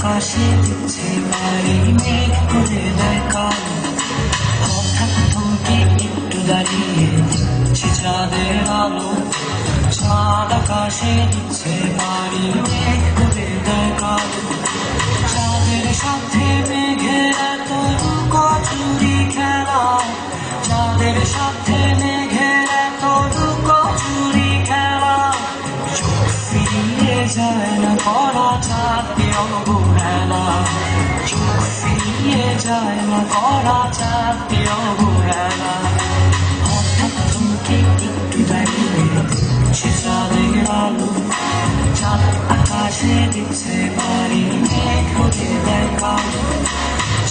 আকাশে দিচ্ছে বাড়ি মেঘ করে দেয় কালো। হঠাৎ থমকে একটু দাঁড়িয়ে দেখছি চাঁদের আলো। চাঁদ আকাশে দিচ্ছে বাড়ি মেঘ করে দেয় কালো। চাঁদের সাথে মেঘের এত লুকোচুরি খেলা। চাঁদের সাথে মেঘের এত লুকোচুরি খেলা। চোখ ফিরিয়ে যায় না করা চাঁদকে অবহেলা। চোখ ফিরিয়ে যায় না করা চাঁদকে অবহেলা। হঠাৎ থমকে একটু দাঁড়িয়ে দেখছি চাঁদের আলো। চাঁদ আকাশে দিচ্ছে বাড়ি মেঘ করে দেয় কালো।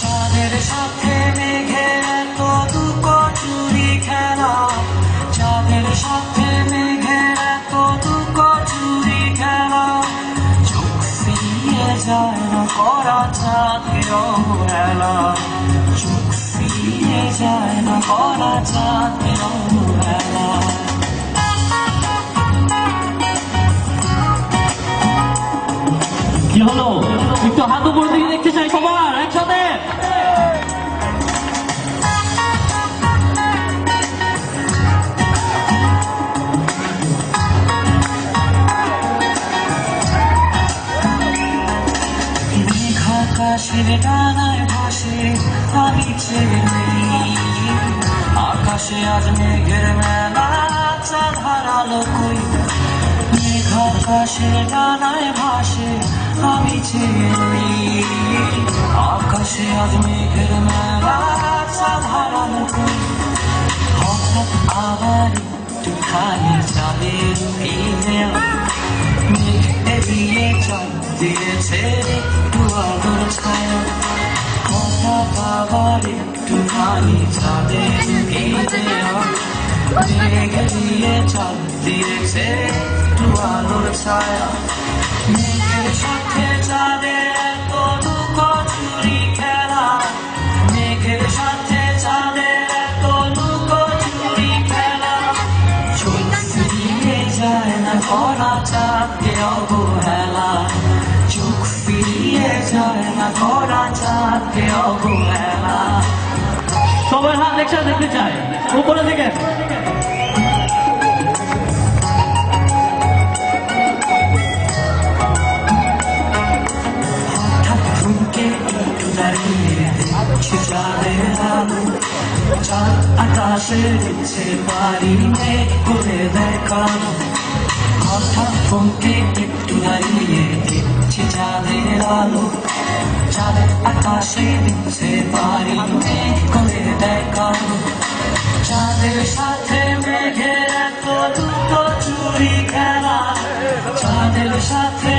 চাঁদের সাথে মেঘের এত লুকোচুরি খেলা। চাঁদের সাথে মেঘের এত লুকোচুরি খেলা। চোখ ফিরিয়ে যায় না করা চাঁদকে অবহেলা। চোখ ফিরিয়ে যায় না করা চাঁদকে অবহেলা। কি হলো? একটু হাত উপর দিকে দেখতে চাই সবার একসাথে। মেঘ আকাশের ডানায় ভাসে আমি ছেড়ে নেই। আকাশে আজ মেঘের মেলা চাঁদ হারালো কই। মেঘ আকাশের ডানায় ভাসে আমি ছেড়ে নেই। আকাশে আজ মেঘের মেলা চাঁদ হারালো কই। হঠাৎ আবার একটুখানি চাঁদের এই মেলা। মেঘ এড়িয়ে চাঁদ দিয়েছে একটু আলোর ছায়া। হঠাৎ আবার একটুখানি চাঁদের এই মেলা। মেঘ এড়িয়ে চাঁদ দিয়েছে একটু আলোর ছায়া। মেঘের সাথে চাঁদের এত লুকোচুরি খেলা। মেঘের সাথে চাঁদের এত লুকোচুরি খেলা। চোখ ফিরিয়ে যায় না করা চাঁদকে অবহেলা। চোখ ফিরিয়ে যায় না করা চাঁদকে অবহেলা। সবাই হাত একসাথে দেখতে চাই উপরে দিকে। চাঁদের আলো। চাঁদ আকাশে দিচ্ছে বাড়ি মেঘ করে দেয় কালো। হঠাৎ থমকে একটু দাঁড়িয়ে দেখছি চাঁদের আলো। চাঁদ আকাশে দিচ্ছে বাড়ি মেঘ করে দেয় কালো। চাঁদের সাথে মেঘের এত লুকোচুরি খেলা। চাঁদের সাথে